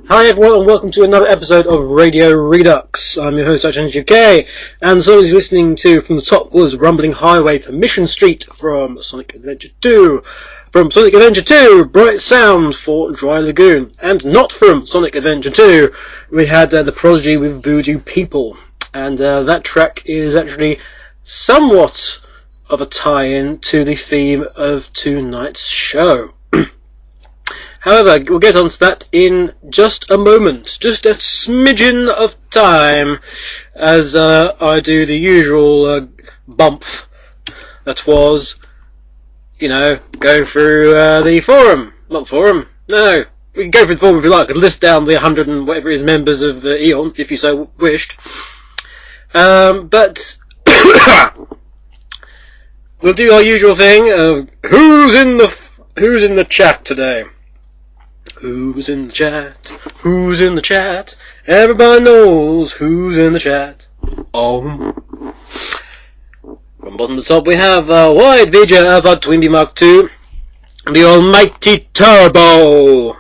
Hi everyone and welcome to another episode of Radio Redux. I'm your host AAUK, and so as you're listening to From the Top was Rumbling Highway for Mission Street from Sonic Adventure 2. From Sonic Adventure 2, Bright Sound for Dry Lagoon. And not from Sonic Adventure 2, we had The Prodigy with Voodoo People. And that track is actually somewhat of a tie-in to the theme of tonight's show. However, we'll get on to that in just a moment. Just a smidgen of time as I do the usual bump that was, going through the forum. Not the forum, no. We can go through the forum if you like. I could list down the 100 and whatever it is members of Eon, if you so wished. But we'll do our usual thing of who's in the chat today. Who's in the chat? Who's in the chat? Everybody knows who's in the chat. Oh. From bottom to top we have Wide VJ Alpha Twinbee Mark II, the almighty Turbo,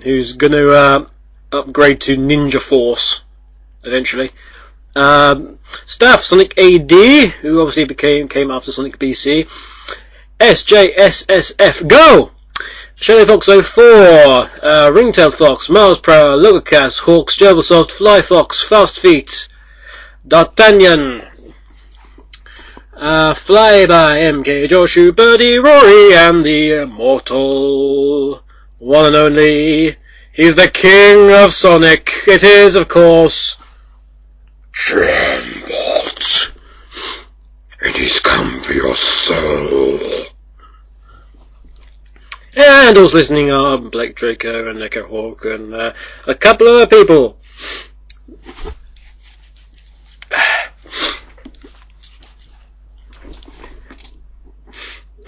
who's going to upgrade to Ninja Force eventually. Staff Sonic AD, who obviously came after Sonic BC. SJSSF Go! Shadow Fox 04, Ringtail Fox, Mars Pro, Logocast, Hawks, Gerbilsoft, Fly Fox, Fast Feet, D'Artagnan, Fly by MK, Joshu, Birdie, Rory, and the immortal one and only. He's the king of Sonic. It is, of course, Trembot. And he's come for your soul. And also listening are Blake Draco and Echo Hawk and a couple of other people.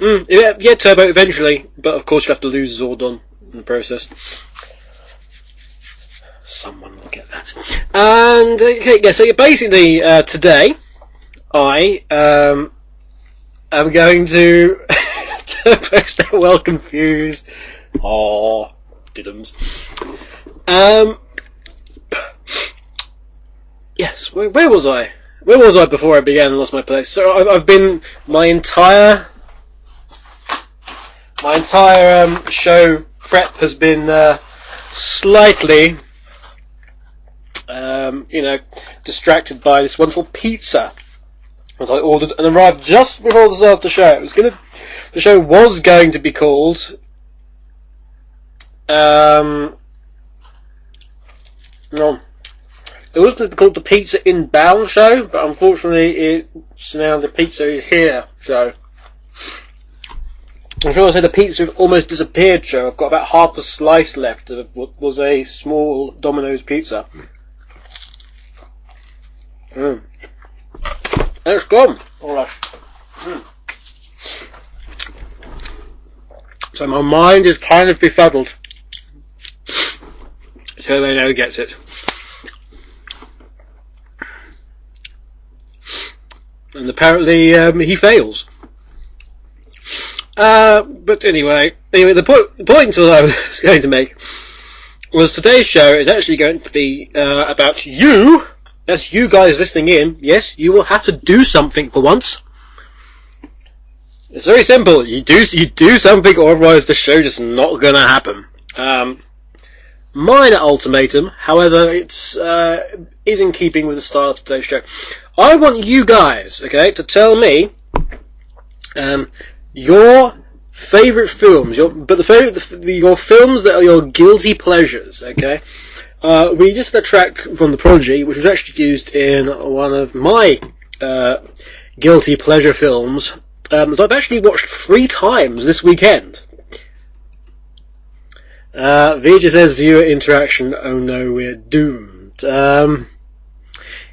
Yeah, Turbo eventually, but of course you have to lose Zordon in the process. Someone will get that. And so basically today I am going to post out well confused. Aww, diddums. Yes, where was I? Where was I before I began and lost my place? So I've been my entire show prep has been slightly distracted by this wonderful pizza that I ordered and arrived just before the start of the show. The show was going to be called it was going to be called the Pizza Inbound Show, but unfortunately it's now the Pizza Is Here Show. I'm sure I said the Pizza Almost Disappeared Show. I've got about half a slice left of what was a small Domino's pizza. And it's gone. Alright. So my mind is kind of befuddled. So they know gets it. And apparently he fails. But anyway, the point that I was going to make was today's show is actually going to be about you, that's you guys listening in. Yes, you will have to do something for once. It's very simple. You do something, or otherwise the show just not gonna happen. Minor ultimatum, however, it's is in keeping with the style of today's show. I want you guys, okay, to tell me your favourite films, your films that are your guilty pleasures, okay? We just had a track from The Prodigy, which was actually used in one of my guilty pleasure films, that I've actually watched 3 times this weekend. Vija says viewer interaction, oh no, we're doomed.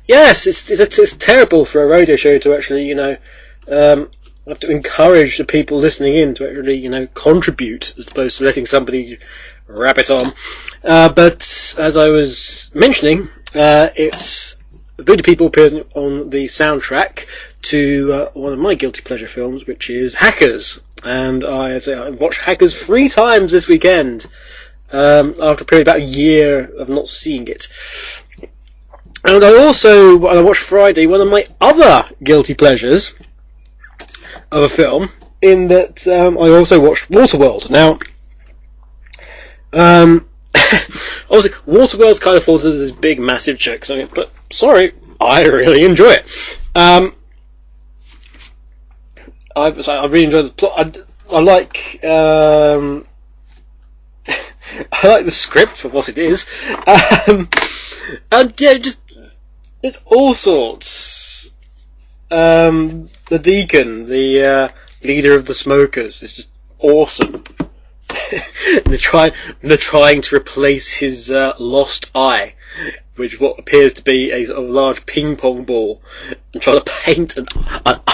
Yes, it's terrible for a radio show to actually, have to encourage the people listening in to actually, contribute, as opposed to letting somebody rabbit on. But, as I was mentioning, it's Voodoo People appeared on the soundtrack to one of my guilty pleasure films, which is Hackers. And I watched Hackers 3 times this weekend, after probably about a year of not seeing it. And I watched Friday, one of my other guilty pleasures of a film, in that I also watched Waterworld. Now, obviously, Waterworld's kind of falls into this big, massive joke, but sorry, I really enjoy it. I really enjoy the plot. I like I like the script for what it is, and yeah, just it's all sorts. The deacon, the leader of the smokers, is just awesome. they're trying to replace his lost eye, which what appears to be a sort of large ping pong ball, and trying to paint an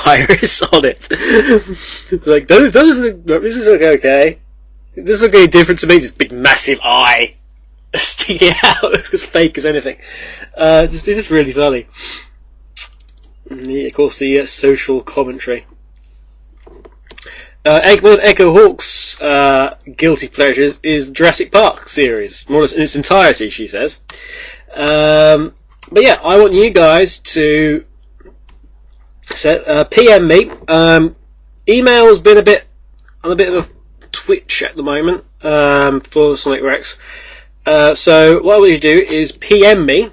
iris on it. It's like, this is okay. It doesn't look any different to me. Just big massive eye sticking out. It's as fake as anything. It's just really funny. And of course, the social commentary. One of Echo Hawk's guilty pleasures is the Jurassic Park series, more or less in its entirety, she says. But yeah, I want you guys to PM me. Email's been on a bit of a twitch at the moment for Sonic Rex. So what I want you to do is PM me.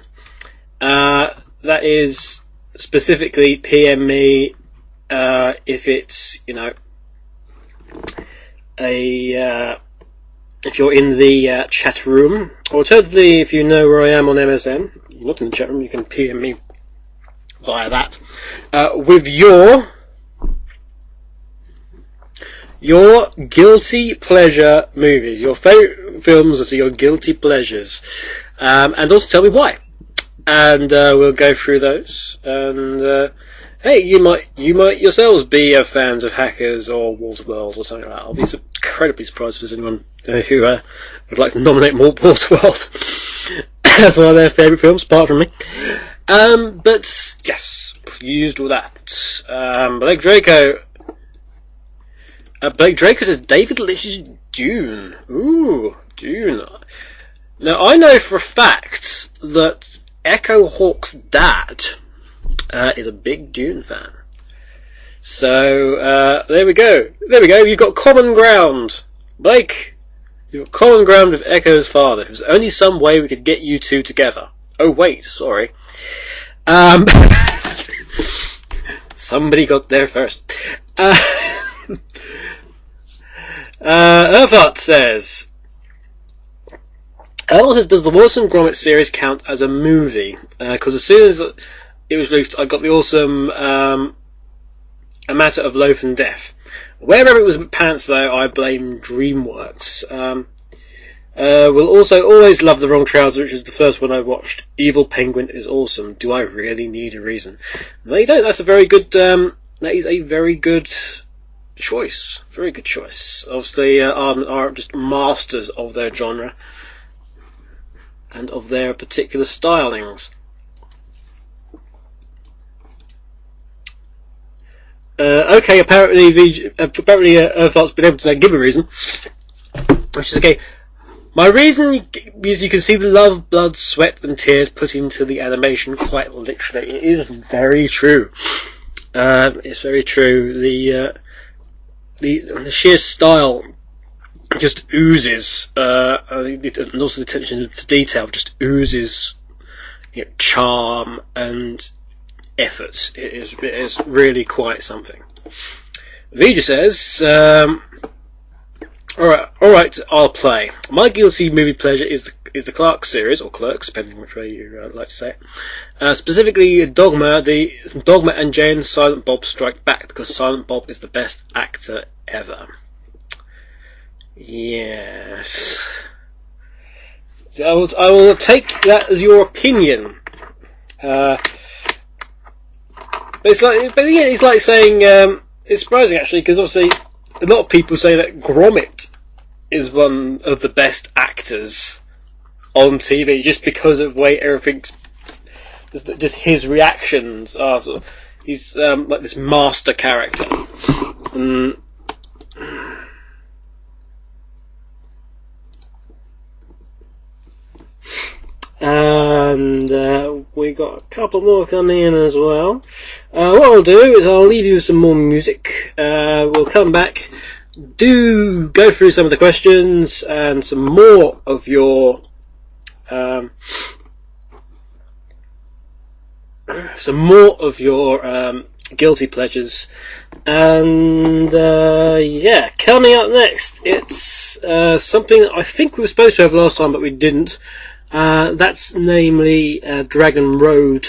That is specifically PM me if it's if you're in the chat room, or alternatively, if you know where I am on MSN, you're not in the chat room, you can PM me via that, with your guilty pleasure movies, your favourite films that are your guilty pleasures, and also tell me why, and we'll go through those, and hey, you might yourselves be fans of Hackers or Waterworld or something like that. I'll be incredibly surprised if there's anyone who would like to nominate more Waterworld as one of their favourite films, apart from me. But yes, used all that. Blake Draco says David Lynch's Dune. Ooh, Dune. Now I know for a fact that Echo Hawk's dad is a big Dune fan. So, there we go. You've got common ground. Blake, you've got common ground with Echo's father. There's only some way we could get you two together. Oh, wait, sorry. Somebody got there first. Urfart says, does the Wallace and Gromit series count as a movie? Because as soon as it was released, I got the awesome A Matter of Loaf and Death. Wherever it was pants, though, I blame DreamWorks. Will also always love The Wrong Trouser, which is the first one I watched. Evil Penguin is awesome. Do I really need a reason? No, you don't. That's a very good. That is a very good choice. Very good choice. Obviously, are just masters of their genre and of their particular stylings. Okay, apparently Earthlight's been able to give a reason, which is okay. My reason is you can see the love, blood, sweat and tears put into the animation quite literally. It is very true. It's very true. The sheer style just oozes, and also the attention to detail just oozes, charm and effort. It is really quite something. Vija says, alright, I'll play. My guilty movie pleasure is the Clark series, or Clerks, depending on which way you like to say it. Specifically, Dogma and Jay and Silent Bob Strike Back, because Silent Bob is the best actor ever. Yes. So I will take that as your opinion. It's like saying, it's surprising actually, because obviously a lot of people say that Gromit is one of the best actors on TV, just because of the way everything's, just his reactions are sort of, he's like this master character. And we got a couple more coming in as well. What I'll do is I'll leave you with some more music. We'll come back, go through some of the questions and some more of your guilty pleasures. And coming up next, it's something that I think we were supposed to have last time, but we didn't. That's namely Dragon Road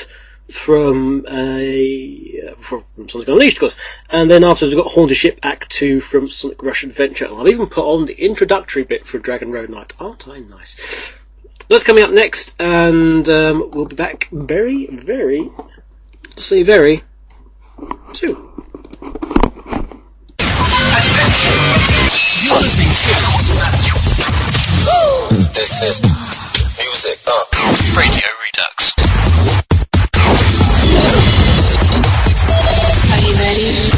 from Sonic Unleashed, of course. And then afterwards we've got Haunted Ship Act 2 from Sonic Rush Adventure. And I'll even put on the introductory bit for Dragon Road Night. Aren't I nice? That's coming up next, and we'll be back very, very soon. This is Music Up Radio Redux. Are you ready?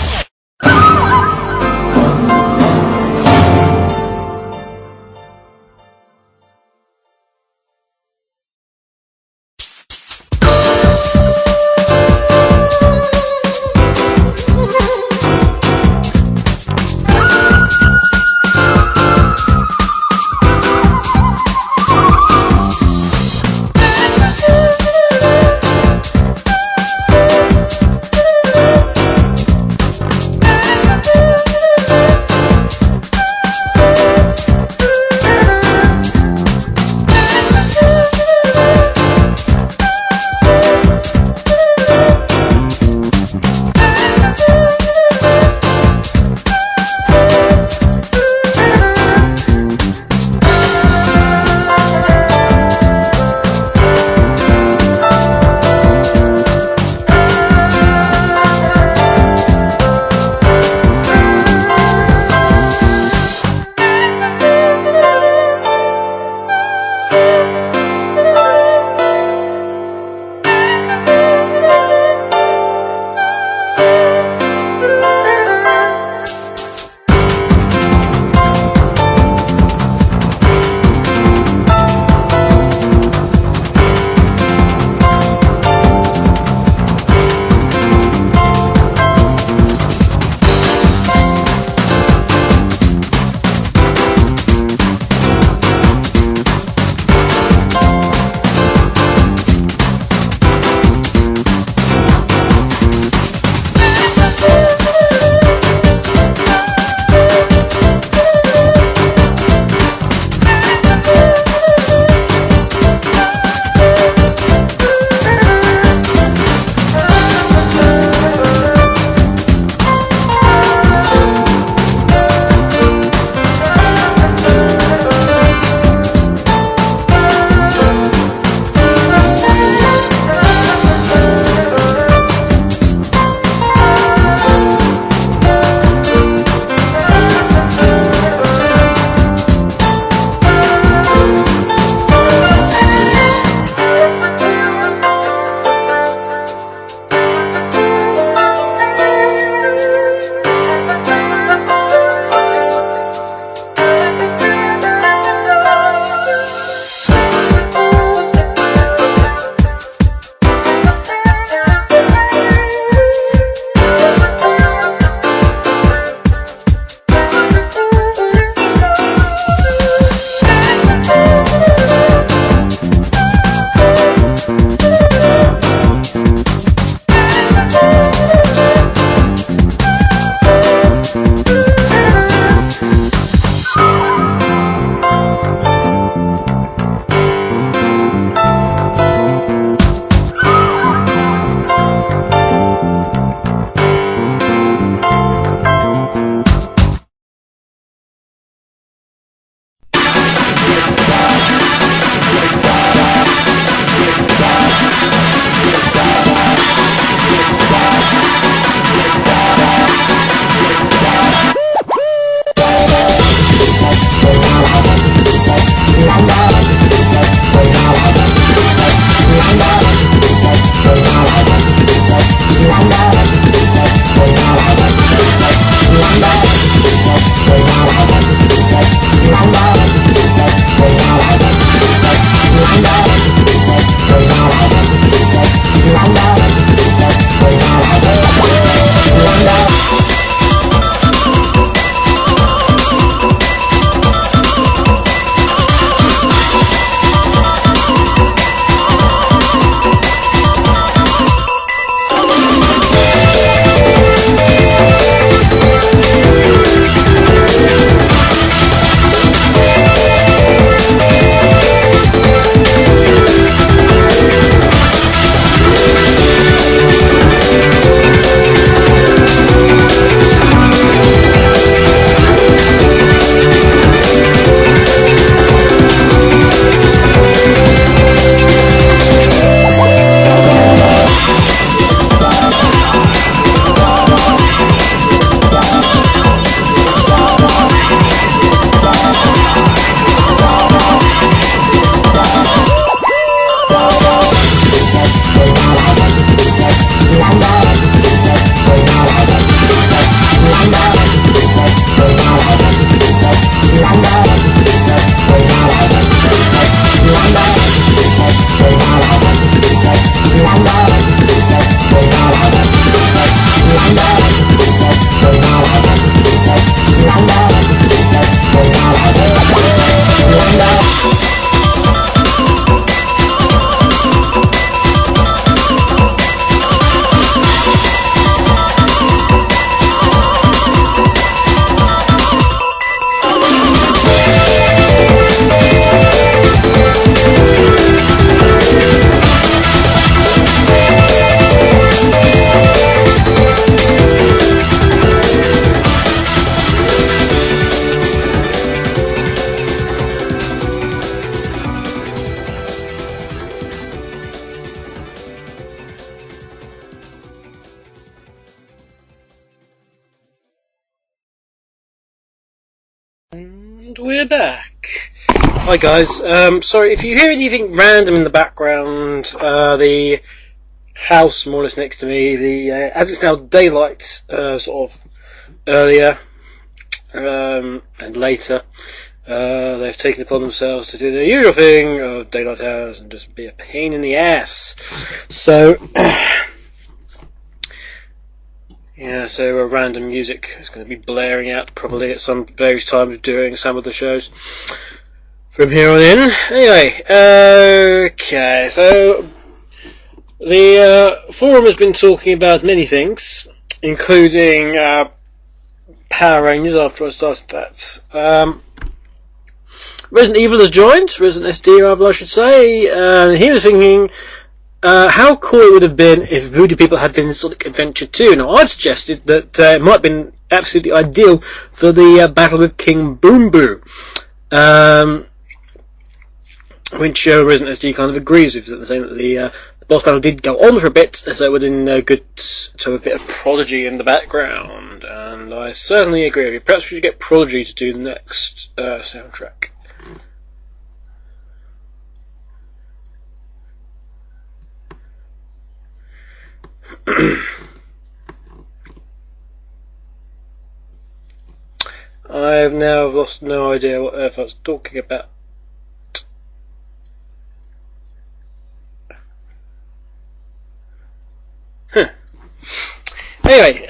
we're back. Hi guys, sorry if you hear anything random in the background, the house more or less next to me, as it's now daylight, sort of earlier, and later, they've taken it upon themselves to do the usual thing of daylight hours and just be a pain in the ass. So, yeah, so random music is going to be blaring out probably at some various times during some of the shows from here on in. Anyway, okay, so the forum has been talking about many things, including Power Rangers after I started that. Resident Evil has joined, Resident SD rather I should say, and he was thinking how cool it would have been if Voodoo People had been in Sonic Adventure 2. Now, I've suggested that it might have been absolutely ideal for the battle with King Boom Boo, which Resident SD kind of agrees with, saying that the boss battle did go on for a bit, so it would have been good to have a bit of Prodigy in the background, and I certainly agree with you. Perhaps we should get Prodigy to do the next soundtrack. I have now lost no idea what earth I was talking about. Huh. Anyway,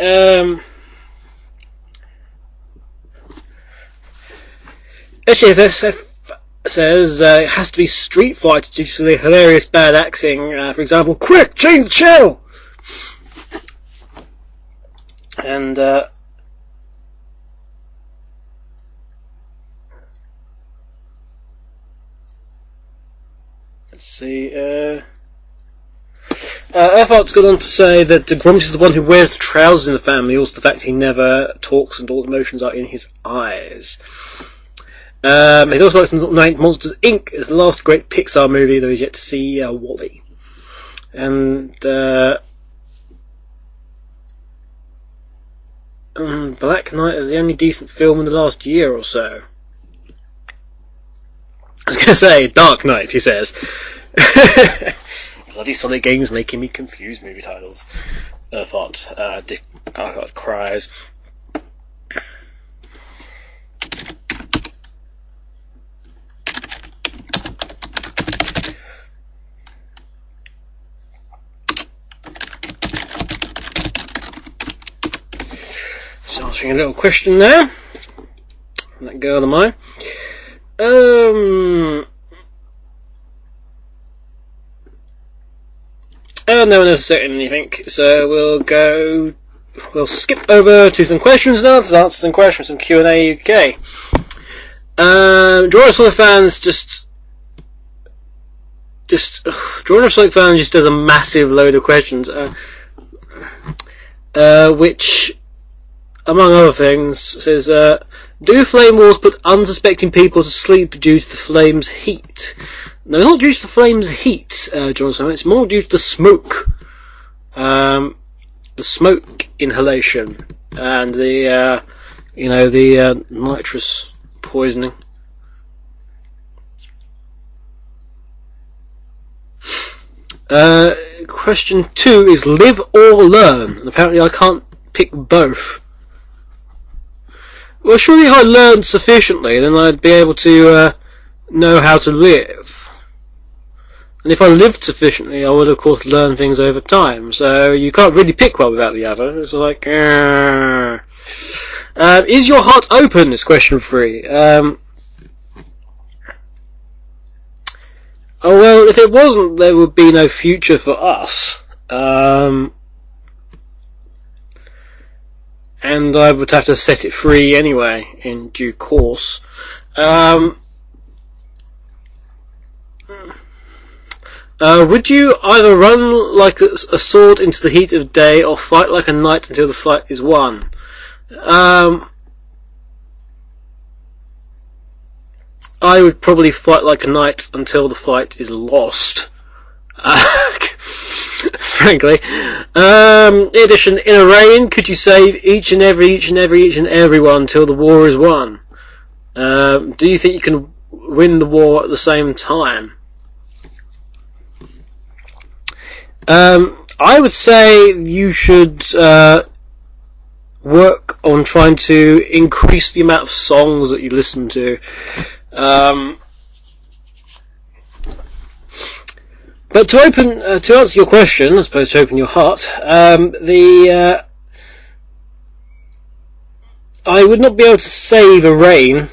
SJSF says it has to be Street Fighter due to the hilarious bad acting. For example, quick, change the channel! And let's see. Earthart's gone on to say that Grumps is the one who wears the trousers in the family, also the fact he never talks and all the emotions are in his eyes. He'd also like to nominate Monsters Inc. as the last great Pixar movie, though he's yet to see WALL-E. And Black Knight is the only decent film in the last year or so. I was going to say Dark Knight, he says. Bloody Sonic games making me confuse movie titles. Dick cries. Just answering a little question there. That girl of mine. And no one has said anything, so we'll skip over to some questions now, to answer some questions from Q&A UK. Drawing of Sonic fans Drawing of Sonic fans just does a massive load of questions, which, among other things, says, do flame walls put unsuspecting people to sleep due to the flame's heat? No, not due to the flame's heat, Johnson. It's more due to the smoke. The smoke inhalation and the nitrous poisoning. Question 2 is live or learn, and apparently I can't pick both. Well, surely if I learned sufficiently, then I'd be able to know how to live. And if I lived sufficiently, I would of course learn things over time. So you can't really pick one without the other. It's like, is your heart open? Is question 3. Oh well, if it wasn't, there would be no future for us. And I would have to set it free anyway, in due course. Would you either run like a sword into the heat of day, or fight like a knight until the fight is won? I would probably fight like a knight until the fight is lost. Frankly. In addition, in a reign, could you save each and every one till the war is won? Do you think you can win the war at the same time? I would say you should work on trying to increase the amount of songs that you listen to. But to answer your question, I suppose to open your heart, I would not be able to save a rain,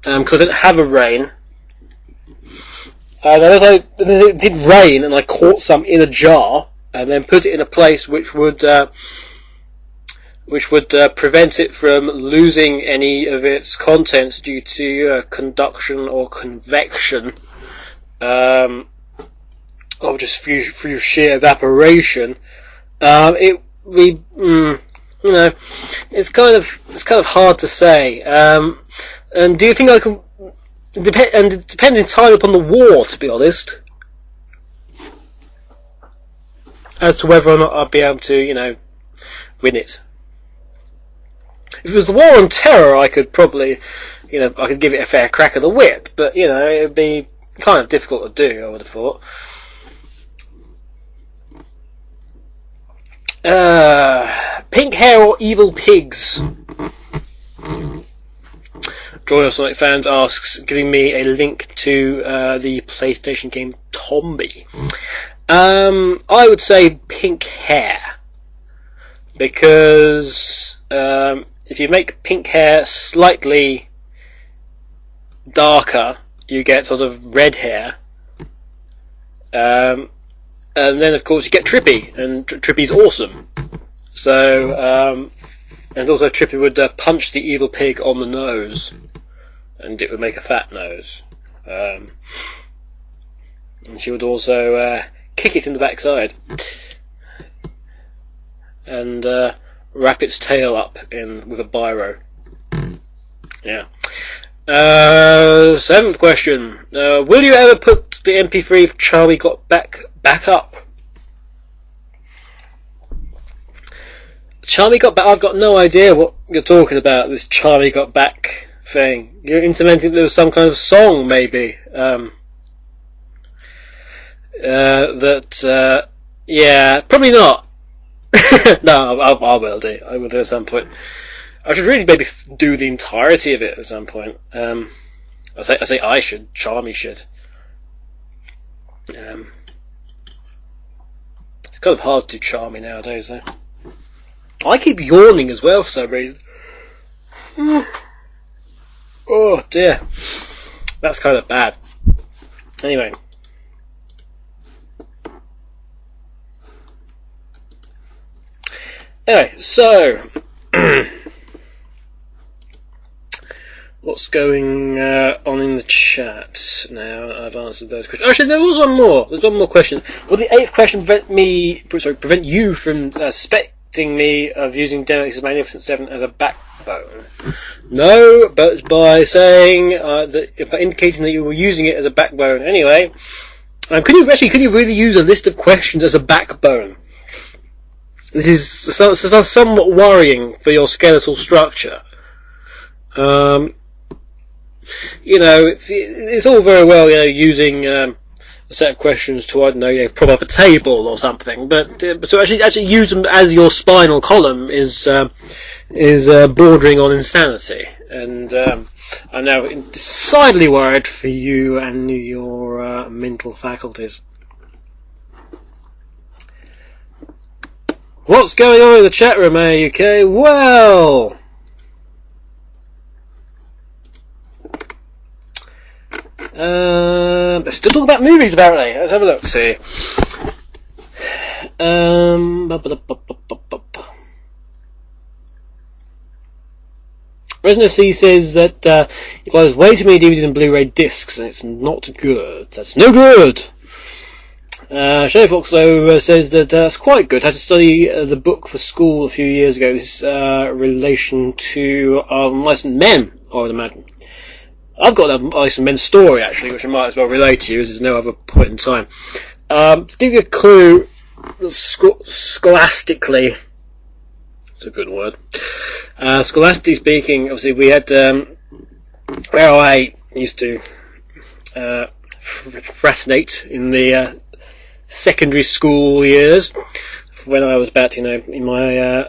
because I don't have a rain. It did rain, and I caught some in a jar, and then put it in a place which would prevent it from losing any of its contents due to conduction or convection, or just through sheer evaporation. It's kind of hard to say. And do you think I can? And it depends entirely upon the war, to be honest, as to whether or not I'd be able to, win it. If it was the war on terror, I could probably, I could give it a fair crack of the whip, but it would be kind of difficult to do, I would have thought. Pink hair or evil pigs? Joy of Sonic Fans asks, giving me a link to the PlayStation game Tombi. I would say pink hair, because if you make pink hair slightly darker, you get sort of red hair. And then, of course, you get Trippy, and Trippy's awesome. So, and also Trippy would punch the evil pig on the nose, and it would make a fat nose. And she would also kick it in the backside, and wrap its tail up with a biro. Yeah. 7th question. Will you ever put the MP3 of Charlie Got Back up? Charlie Got Back? I've got no idea what you're talking about, this Charlie Got Back thing. You're intimating there was some kind of song, maybe. Yeah, probably not. No, I will do. I will do at some point. I should really maybe do the entirety of it at some point. I say I should. Charmy should. It's kind of hard to do Charmy nowadays, though. I keep yawning as well for some reason. Oh dear, that's kind of bad. Anyway. So what's going on in the chat now? I've answered those questions. Actually, there was one more. There's one more question. Will the 8th question prevent you from suspecting me of using Demix's Magnificent 7 as a backbone? No, but by saying by indicating that you were using it as a backbone anyway. Can you really use a list of questions as a backbone? This is somewhat worrying for your skeletal structure. It's all very well, using a set of questions to, I don't know, prop up a table or something, but to actually use them as your spinal column is bordering on insanity, and I'm now decidedly worried for you and your mental faculties. What's going on in the chat room, AAUK? Well, let's still talk about movies, apparently. Let's have a look, see. Residency says that it buys way too many DVDs and Blu-ray discs, and it's not good. That's no good! Shadow Fox, though, says that that's quite good. Had to study the book for school a few years ago. This relation to Mice and Men, I would imagine. I've got a Mice and Men story, actually, which I might as well relate to you, as there's no other point in time. To give you a clue, scholastically, it's a good word. Scholastically speaking, obviously, we had where I used to fascinate in the secondary school years, when I was about, in my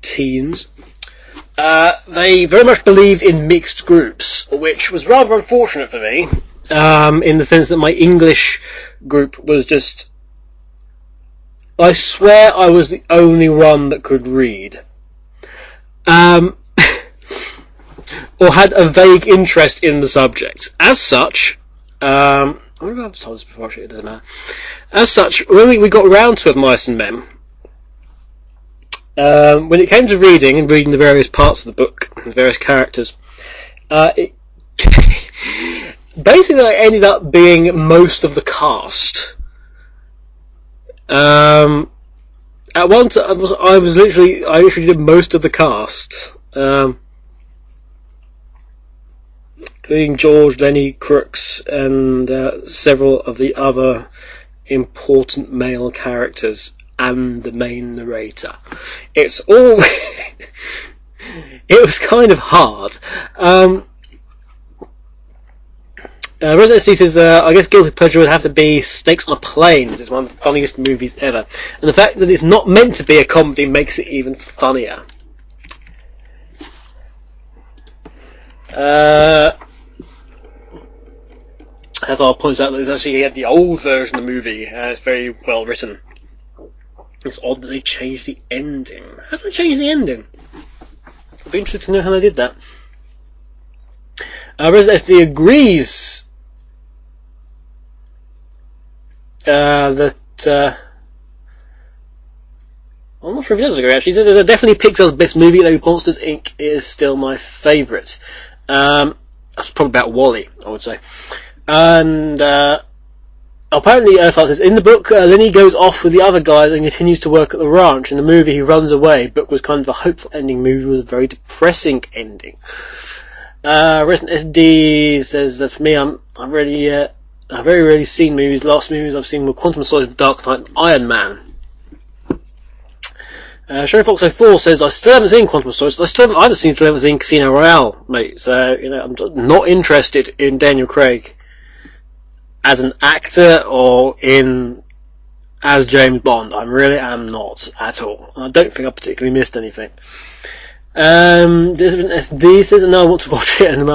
teens. They very much believed in mixed groups, which was rather unfortunate for me, in the sense that my English group was just... I swear I was the only one that could read. Or had a vague interest in the subject. As such, I wonder if I've told this before, actually, it doesn't matter. As such, when we got round to Of Mice and Men, when it came to reading the various parts of the book, the various characters, it basically I ended up being most of the cast. At once, I literally did most of the cast, including George, Lenny, Crooks, and several of the other important male characters, and the main narrator. It's all... it was kind of hard. Resident C says, I guess Guilty Pleasure would have to be Snakes on a Plane. This is one of the funniest movies ever. And the fact that it's not meant to be a comedy makes it even funnier. Heather points out that there's actually the old version of the movie. It's very well written. It's odd that they changed the ending. How did they change the ending? I'd be interested to know how they did that. Resident SD agrees that I'm not sure if he does agree, actually. He says that definitely Pixar's best movie, though Monsters Inc. is still my favourite. That's probably about WALL-E, I would say. And apparently Earthart says, in the book, Lenny goes off with the other guys and continues to work at the ranch. In the movie, he runs away. Book was kind of a hopeful ending. Movie was a very depressing ending. Resident SD says that for me, I've very rarely seen movies. The last movies I've seen were Quantum of Solace, Dark Knight, and Iron Man. Sherry Fox 04 says, I still haven't seen Quantum of Solace. I haven't seen Casino Royale, mate. So, I'm not interested in Daniel Craig as an actor or as James Bond. I really am not at all. I don't think I particularly missed anything. SD says, no, I want to watch it, and I'd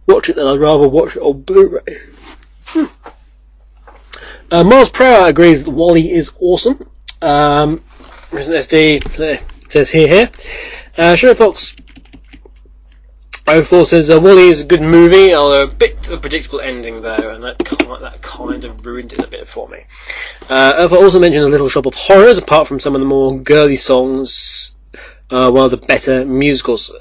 rather watch it on Blu-ray. Miles Prower agrees that WALL-E is awesome. Resident SD says here. Sherry Fox 04 says, WALL-E is a good movie, although a bit of a predictable ending there, and that kind of ruined it a bit for me. Alpha also mentioned A Little Shop of Horrors, apart from some of the more girly songs, one of the better musicals.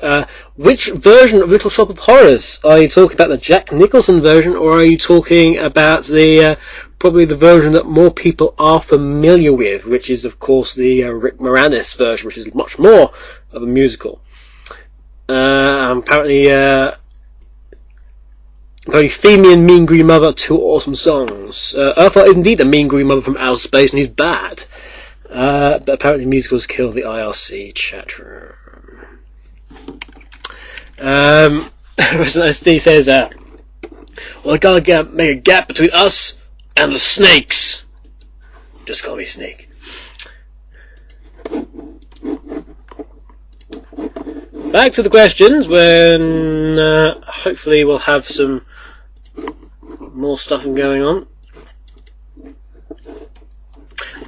Which version of Little Shop of Horrors? Are you talking about the Jack Nicholson version, or are you talking about the probably the version that more people are familiar with, which is of course the Rick Moranis version, which is much more of a musical? Apparently Femi and Mean Green Mother are two awesome songs. Earthart is indeed a Mean Green Mother from outer space, and he's bad. But apparently musicals kill the IRC chat room. Resident SD says, well, I gotta make a gap between us and the snakes. Just call me Snake. Back to the questions, when hopefully we'll have some more stuff going on.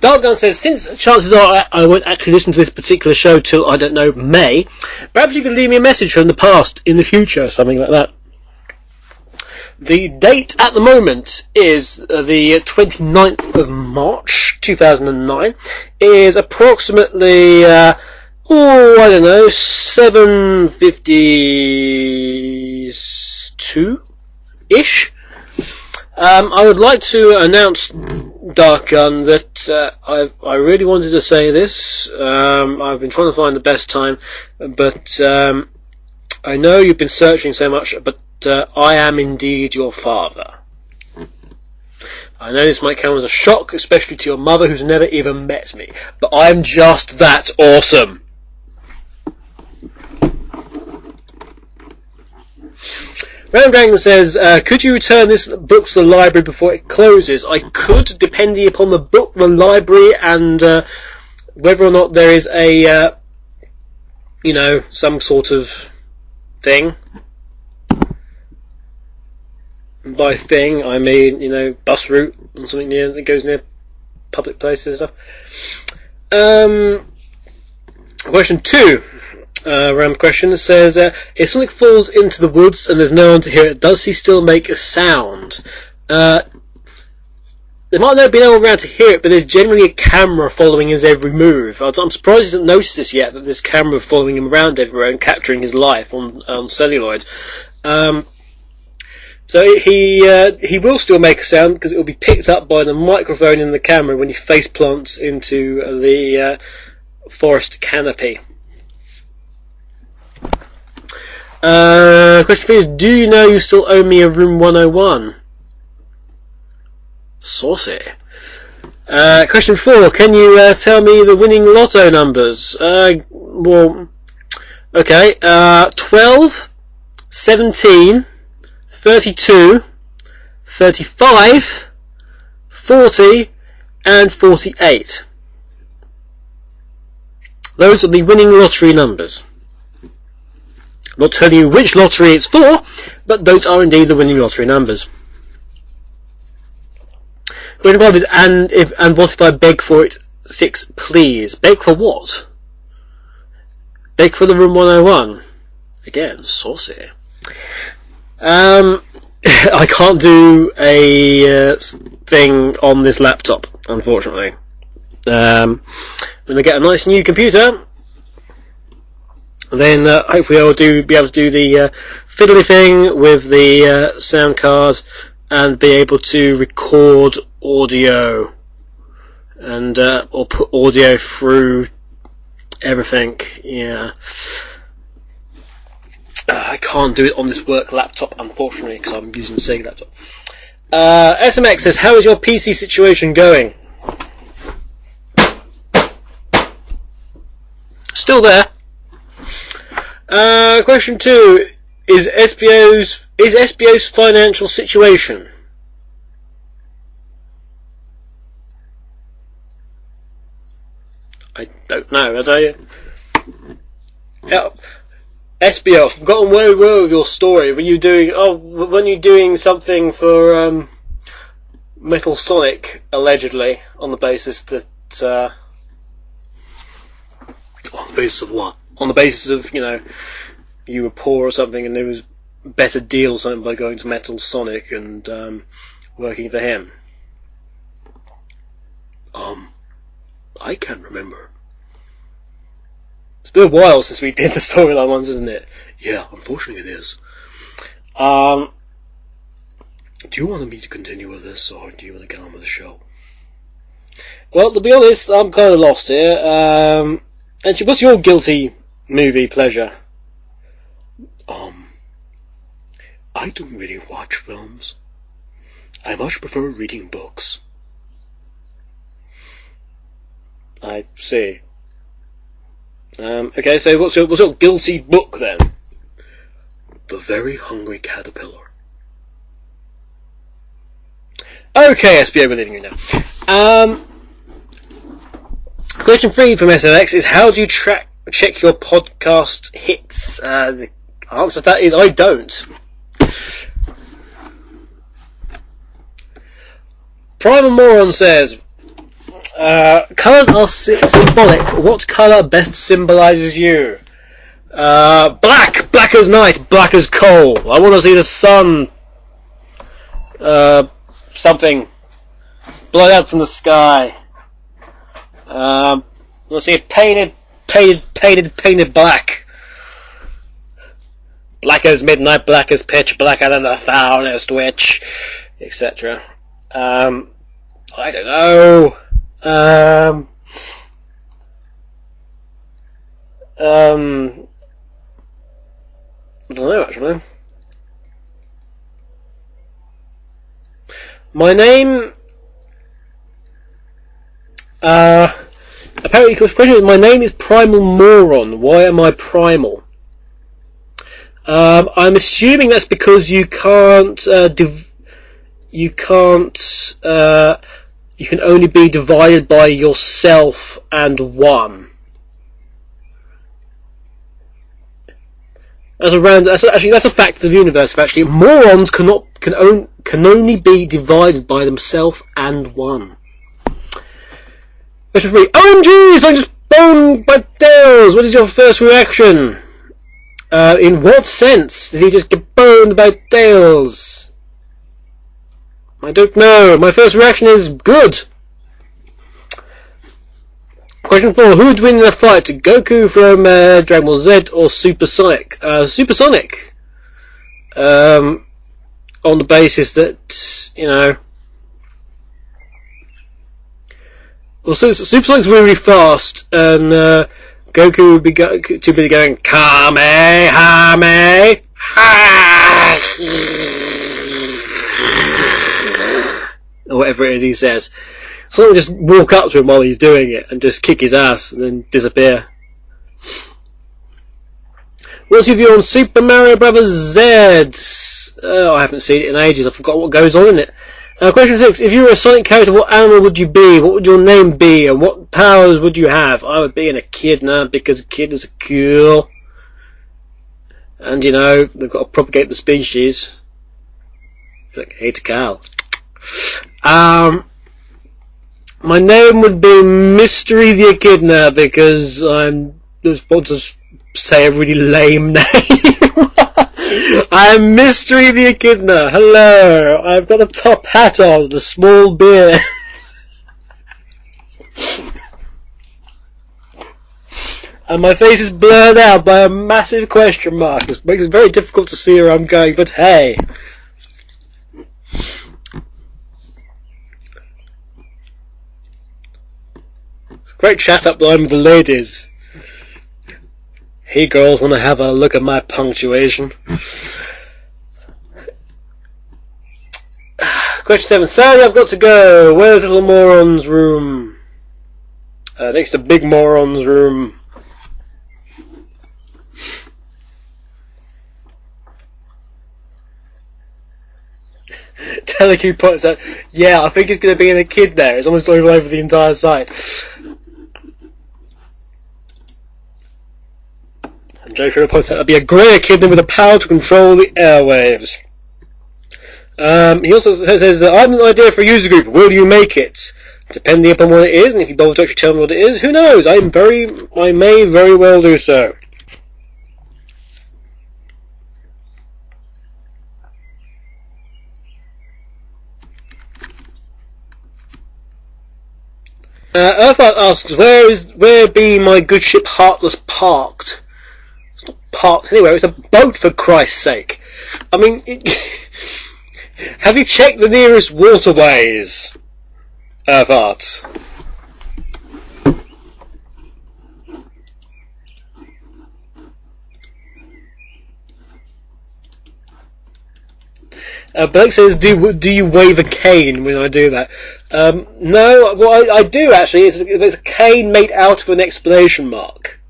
Darkgun says, since chances are I won't actually listen to this particular show till, I don't know, May, perhaps you can leave me a message from the past, in the future, something like that. The date at the moment is the 29th of March 2009. It is approximately, 7:52-ish. I would like to announce, Dark Gun, that I really wanted to say this. I've been trying to find the best time, but I know you've been searching so much, but I am indeed your father. I know this might come as a shock, especially to your mother, who's never even met me, but I'm just that awesome. Random Dragon says, could you return this book to the library before it closes? I could, depending upon the book, the library, and whether or not there is a, some sort of thing. By thing, I mean, bus route or something that goes near public places and stuff. Question 2. Random question says, if something falls into the woods and there's no one to hear it, does he still make a sound? There might not be no one around to hear it, but there's generally a camera following his every move. I'm surprised he hasn't noticed this yet, that there's camera following him around everywhere and capturing his life on celluloid. So he will still make a sound because it will be picked up by the microphone in the camera when he face plants into the forest canopy. Question 3 is, do you know you still owe me a room 101? Saucy. Question 4, can you tell me the winning lotto numbers? Well, okay, 12, 17, 32, 35, 40, and 48. Those are the winning lottery numbers. I'm not telling you which lottery it's for, but those are indeed the winning lottery numbers. Question 5 is, and what if I beg for it 6, please? Beg for what? Beg for the room 101. Again, saucy. I can't do a thing on this laptop, unfortunately. When I get a nice new computer, then hopefully I'll be able to do the fiddly thing with the sound card and be able to record audio and or put audio through everything. Yeah. I can't do it on this work laptop, unfortunately, because I'm using the Sega laptop. SMX says, how is your PC situation going? Still there. Question 2 is SBO's financial situation? I don't know. Yeah. SBO, I've forgotten where we were with your story. Were you doing something for Metal Sonic, allegedly, on the basis that on the basis of what? On the basis of, you were poor or something and there was a better deal or something by going to Metal Sonic and working for him. I can't remember. It's been a while since we did the storyline ones, isn't it? Yeah, unfortunately it is. Do you want me to continue with this, or do you want to get on with the show? Well, to be honest, I'm kind of lost here. Actually, what's your guilty movie pleasure? I don't really watch films. I much prefer reading books. I see. Okay, so what's your guilty book then? The Very Hungry Caterpillar. Okay, SBO, we're leaving you now. Question 3 from SLX is, how do you check your podcast hits? The answer to that is, I don't. Primal Moron says, colours are symbolic. What colour best symbolises you? Black! Black as night, black as coal. I want to see the sun, something, blow out from the sky. I want to see it painted black. Black as midnight, black as pitch, blacker than the foulest witch, etc. I don't know. I don't know, actually. My name, apparently, my name is Primal Moron. Why am I primal? I'm assuming that's because you can't, you can only be divided by yourself and one. That's a fact of the universe. Actually, morons can only be divided by themselves and one. Question 3. OMGs! I just boned by Tails! What is your first reaction? In what sense did he just get boned by Tails? I don't know. My first reaction is good. Question 4. Who would win in a fight? Goku from Dragon Ball Z or Supersonic? Supersonic. On the basis that, you know... Well, Supersonic's really fast, and Goku would be too busy going Kamehame ha, or whatever it is he says. So I'll just walk up to him while he's doing it and just kick his ass and then disappear. What's your view on Super Mario Bros. Z? I haven't seen it in ages. I forgot what goes on in it. Question 6. If you were a Sonic character, what animal would you be? What would your name be? And what powers would you have? I would be an echidna because echidnas are cool. And, you know, they've got to propagate the species. Like, hey to Cal. My name would be Mystery the Echidna because I'm just want to say a really lame name. I'm Mystery the Echidna. Hello. I've got a top hat on, the small beard. And my face is blurred out by a massive question mark. It makes it very difficult to see where I'm going, but hey. Great chat up line with the ladies. Hey girls, wanna have a look at my punctuation? Question 7. Sorry, I've got to go. Where's Little Moron's room? Next to Big Moron's room. Telecu points out, yeah, I think it's going to be in a kid there. It's almost all over the entire site. And Joe Schroeder points out, that'd be a great echidna with the power to control the airwaves. He also says, I have an idea for a user group. Will you make it? Depending upon what it is, and if you bother to actually tell me what it is, who knows? I may very well do so. Earthart asks, where be my good ship Heartless parked? It's not parked anywhere, it's a boat for Christ's sake. I mean, have you checked the nearest waterways, Earthart? Blake says, do you wave a cane when I do that? No, what I do actually is there's a cane made out of an exclamation mark.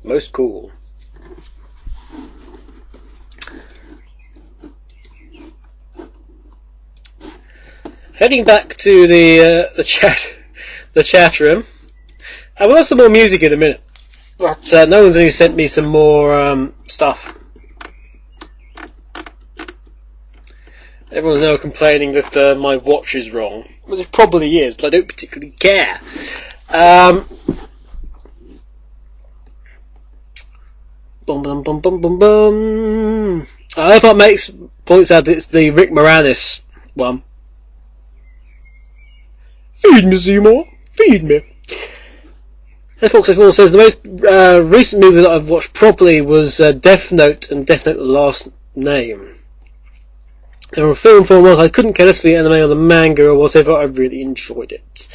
Most cool. Heading back to the chat room. We'll have some more music in a minute. But no one's only sent me some more stuff. Everyone's now complaining that my watch is wrong. Well, it probably is, but I don't particularly care. Bum bum bum bum bum bum. I thought Max points out that it's the Rick Moranis one. Feed me, Seymour. Feed me. Fox F4 says the most recent movie that I've watched properly was Death Note and Death Note the Last Name. There were film formats I couldn't care less for the anime or the manga or whatever. I really enjoyed it.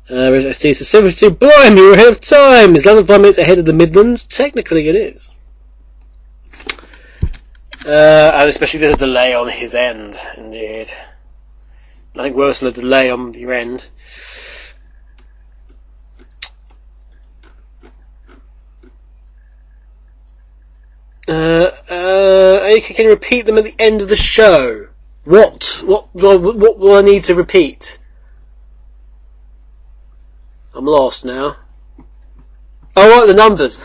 SD says 72. Blimey, you're ahead of time. Is London 5 minutes ahead of the Midlands? Technically, it is. And especially there's a delay on his end. Indeed. Nothing worse than a delay on your end. AAUK, can you repeat them at the end of the show? What will I need to repeat? I'm lost now. Oh, right, the numbers.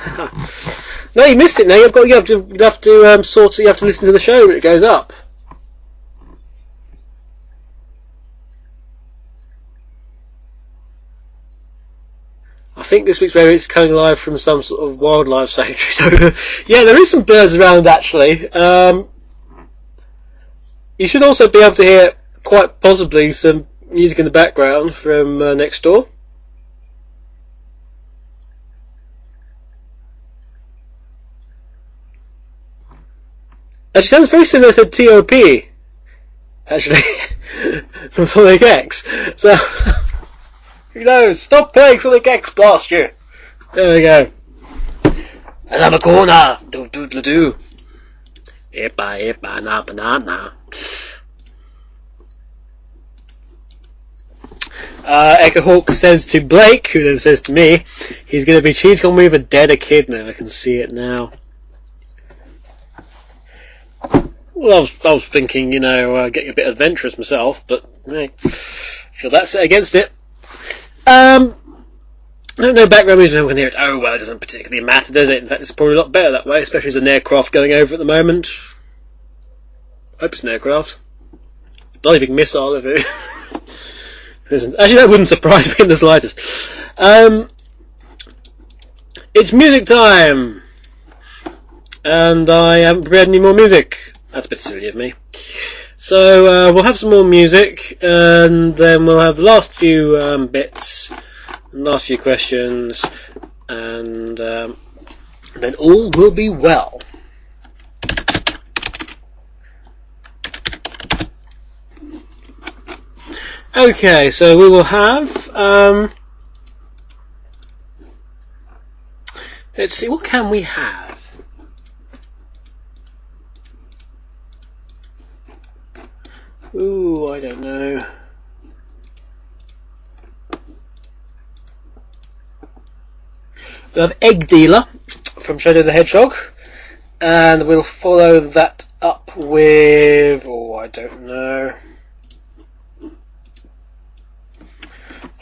No, you missed it now. You have to sort it. You have to listen to the show when it goes up. I think this week's radio is coming live from some sort of wildlife sanctuary. So, yeah, there is some birds around actually. You should also be able to hear, quite possibly, some music in the background from next door. Actually, sounds very similar to T.O.P. Actually, from Sonic X. So, who knows? Stop playing Sonic X, blast you! There we go. Another corner! Do. Epa, na banana. Echo Hawk says to Blake, who then says to me, he's going to be cheating on me with a dead kid now. I can see it now. Well, I was thinking, getting a bit adventurous myself, but hey, feel that's set against it. No background music, I'm going to hear it. Oh, well, it doesn't particularly matter, does it? In fact, it's probably a lot better that way, especially as an aircraft going over at the moment. I hope it's an aircraft. Bloody big missile, if it isn't. Actually, that wouldn't surprise me in the slightest. It's music time! And I haven't prepared any more music. That's a bit silly of me. So, we'll have some more music, and then we'll have the last few bits, last few questions, and then all will be well. Okay, so we will have, let's see, what can we have? Ooh, I don't know. We'll have Egg Dealer from Shadow the Hedgehog, and we'll follow that up with, I don't know.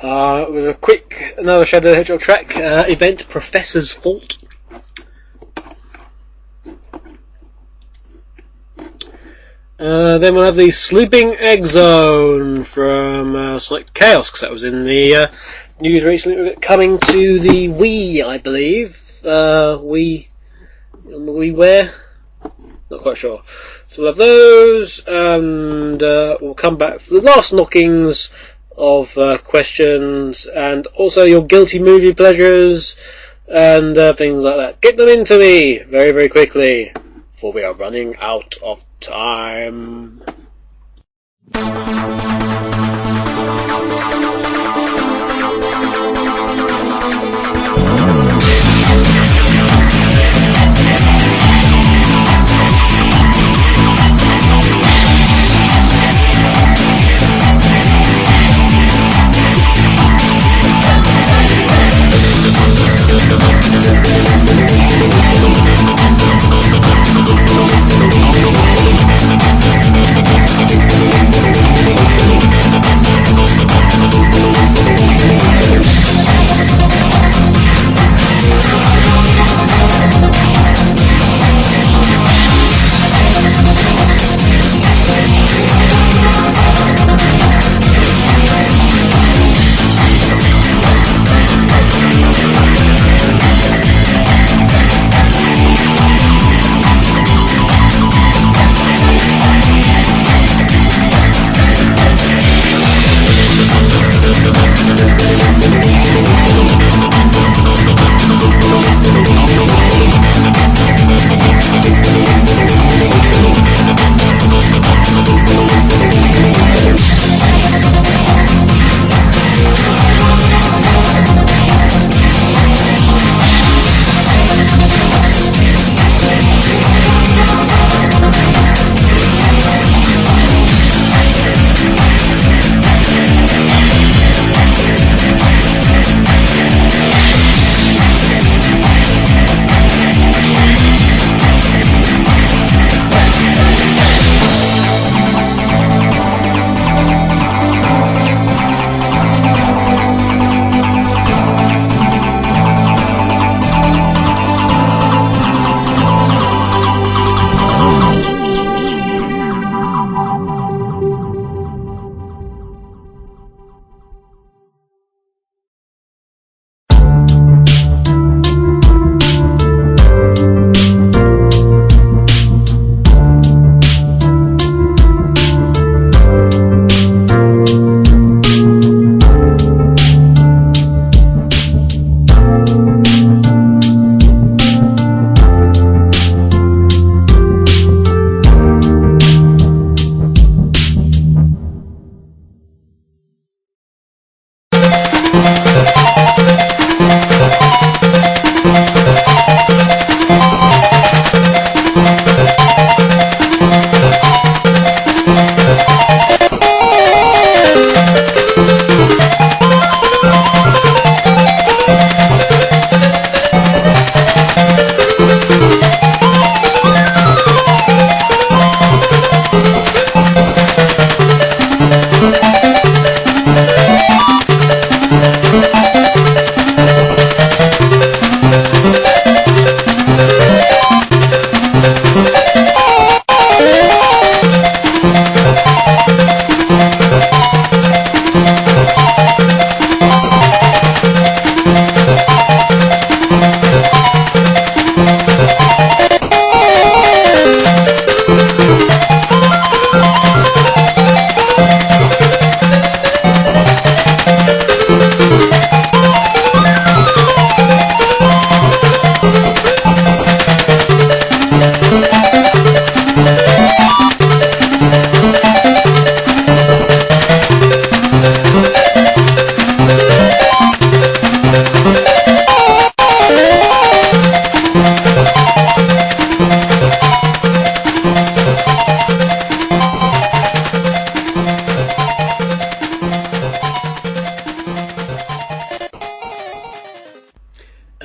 With another Shadow the Hedgehog track, event Professor's Fault. Then we'll have the Sleeping Egg Zone from Sonic Chaos, because that was in the news recently, coming to the Wii, I believe. Wii, on the WiiWare? Not quite sure. So we'll have those, and we'll come back for the last knockings of questions, and also your guilty movie pleasures, and things like that. Get them into me very, very quickly, for we are running out of time.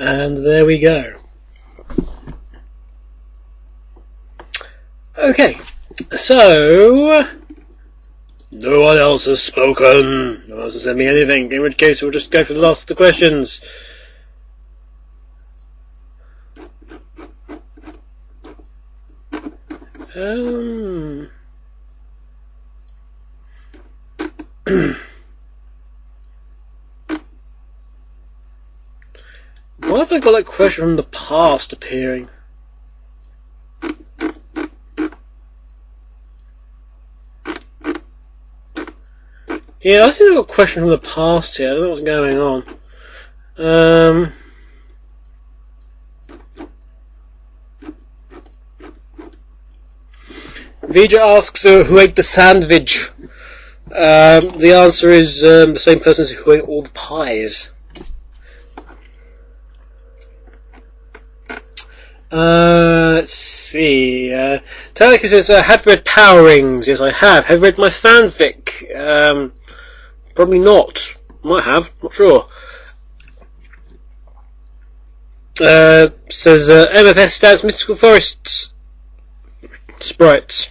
And there we go. Okay, so no one else has spoken. No one else has sent me anything. In which case, we'll just go for the last of the questions. Why have I got that question from the past appearing? Yeah, I think I've got a question from the past here. I don't know what's going on. Vijay asks who ate the sandwich. The answer is the same person who ate all the pies. Let's see. Tarek says, have read Power Rings. Yes, I have. Have read my fanfic. Probably not. Might have. Not sure. Says MFS stats Mystical Forests sprites.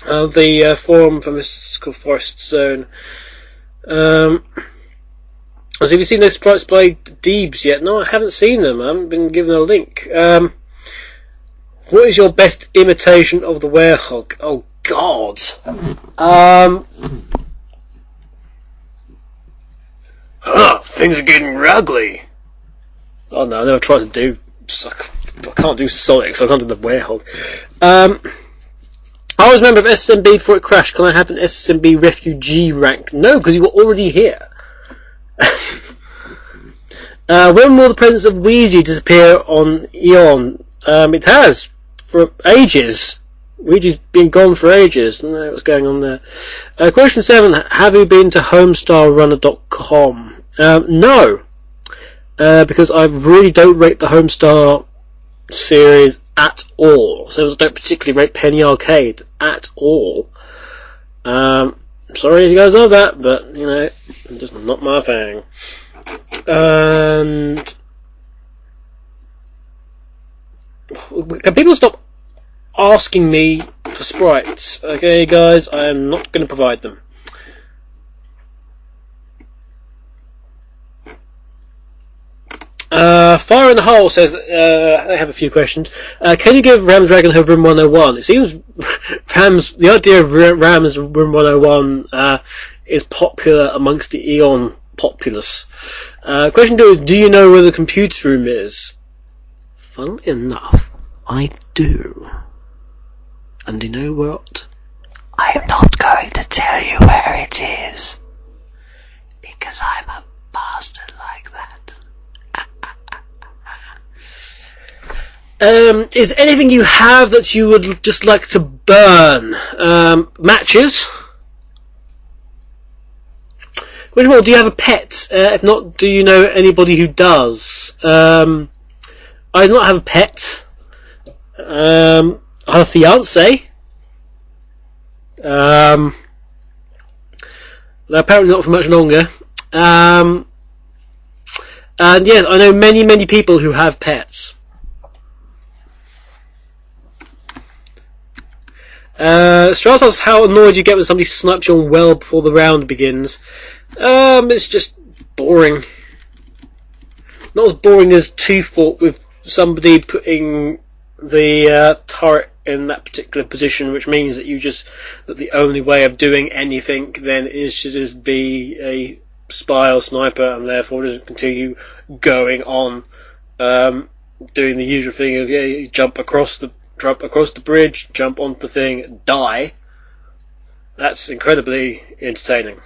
The forum for Mystical Forest Zone. So have you seen those sprites by Deebs yet? No, I haven't seen them. I haven't been given a link. What is your best imitation of the werehog? Oh God. Things are getting ugly. Oh no, I never tried to do. I can't do Sonic, so I can't do the werehog. I was a member of SSMB before it crashed. Can I have an SSMB refugee rank? No, because you were already here. When will the presence of Ouija disappear on Eon? It has, for ages. Ouija's been gone for ages. I don't know what's going on there. Question 7. Have you been to homestarrunner.com? No. Because I really don't rate the Homestar series at all. So I don't particularly rate Penny Arcade at all. Sorry if you guys know that, but, you know, it's just not my thing. And can people stop asking me for sprites? Okay, guys, I am not going to provide them. Fire in the Hole says, I have a few questions. Can you give Ram Dragon her Room 101? It seems the idea of Ram's Room 101 is popular amongst the Eon populace. Question 2 is, do you know where the computer room is? Funnily enough, I do. And you know what? I am not going to tell you where it is, because I'm a bastard like that. Is anything you have that you would just like to burn? Matches? Question 4, do you have a pet? If not, do you know anybody who does? I do not have a pet. I have a fiance. Apparently not for much longer. And yes, I know many people who have pets. Stratos, how annoyed you get when somebody snipes you on well before the round begins? It's just boring. Not as boring as Two Fork with somebody putting the turret in that particular position, which means that that the only way of doing anything then is to just be a spy or sniper, and therefore just continue going on, doing the usual thing of you jump across the bridge, jump onto the thing, die. That's incredibly entertaining.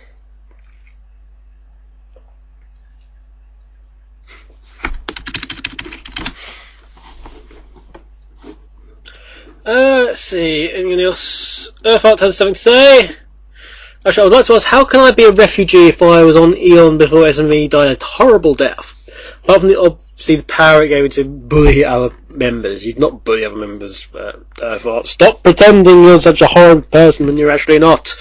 Let's see, anything else? Earthart has something to say. Actually, I would like to ask, how can I be a refugee if I was on Eon before SME died a horrible death? Apart from obviously the power it gave me to bully our members. You'd not bully other members, Earthart. Stop pretending you're such a horrible person when you're actually not.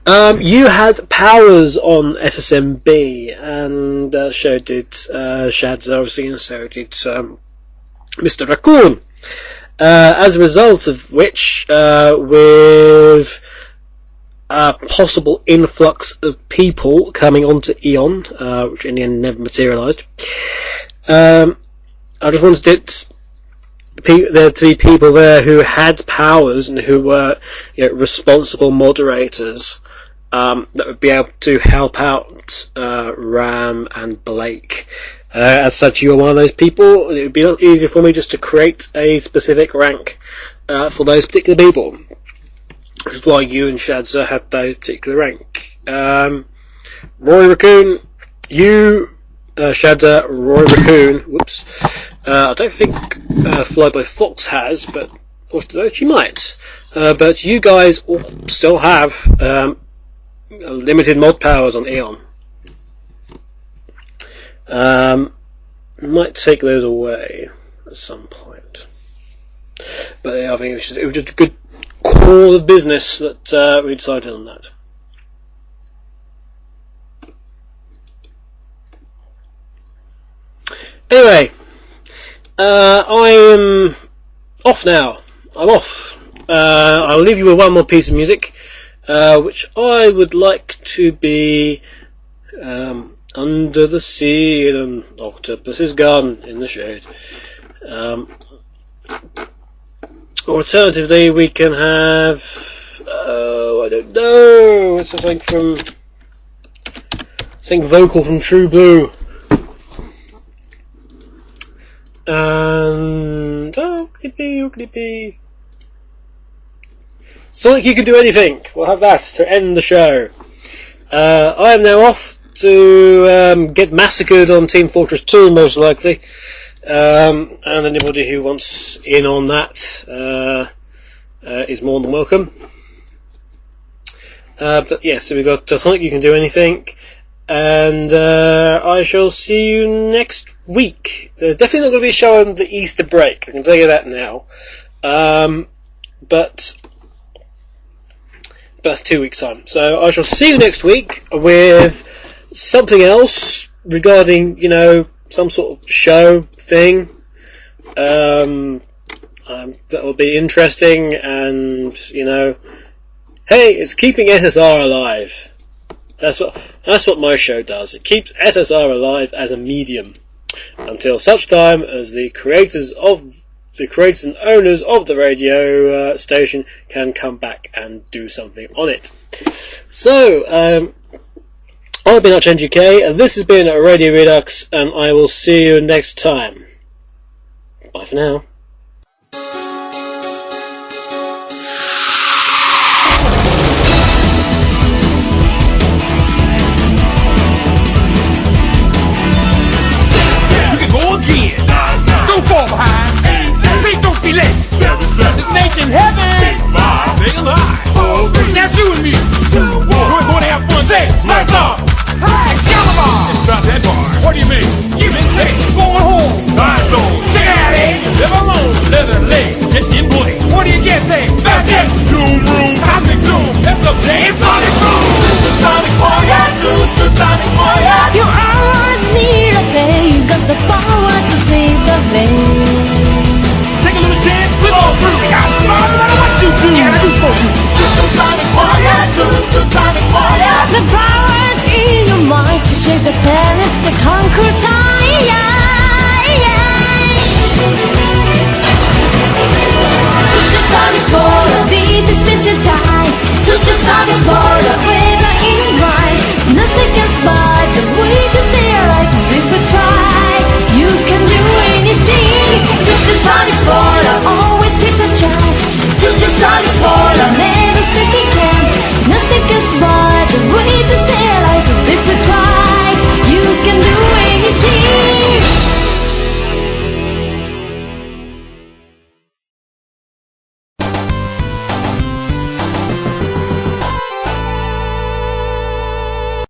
You had powers on SSMB, and so did Shads, obviously, and so did Mr. Raccoon. As a result of which, with a possible influx of people coming onto Eon, which in the end never materialised, I just wanted there to be people there who had powers and who were responsible moderators that would be able to help out Ram and Blake. As such, you are one of those people. It would be a lot easier for me just to create a specific rank for those particular people. Which is why you and Shadza had those particular rank. Roy Raccoon, you, Shadza, Roy Raccoon, whoops. I don't think Flyboy Fox has, but although she might. But you guys all still have limited mod powers on Eon. Might take those away at some point. But yeah, I think it was just a good call of business that we decided on that. Anyway, I am off now. I'm off. I'll leave you with one more piece of music, which I would like to be Under the Sea in an Octopus's Garden in the Shade. Alternatively, we can have I don't know, it's something from vocal from True Blue. And could it be Sonic, You Can Do Anything. We'll have that to end the show. I am now off to get massacred on Team Fortress 2, most likely. And anybody who wants in on that is more than welcome. But yes, so we've got Sonic, You Can Do Anything, and I shall see you next week. There's definitely not going to be a show on the Easter break, I can tell you that now. But that's 2 weeks' time. So I shall see you next week with something else regarding, some sort of show thing that will be interesting, and hey, it's keeping SSR alive. That's what my show does. It keeps SSR alive as a medium until such time as the creators and owners of the radio station can come back and do something on it. So I've been AAUK, and this has been Radio Redux, and I will see you next time. Bye for now. You can go again. Don't fall behind. Please don't be late. Destination heaven. Stay alive. Now you and me. We're going to have fun. Say, lights off. Hey, Excalibur! Let's drop that bar. What do you mean? You mean hey, going home. Time zone. Check it out, eh? Live alone. Leather legs. Get in place. What do you get, say? Fast jet. Zoom room. Cosmic zoom. That's up there. It's Sonic Boom. Sonic Warrior. Sonic Warrior. You always need a day. You got the power to save the day. Take a little chance. Slip on through. We got smart no matter what you do. Yeah, do for you. Sonic Warrior. Sonic Warrior. The power in your mind to shape the planet, to conquer time. Sonic Warrior, deep is the time. Sonic Warrior.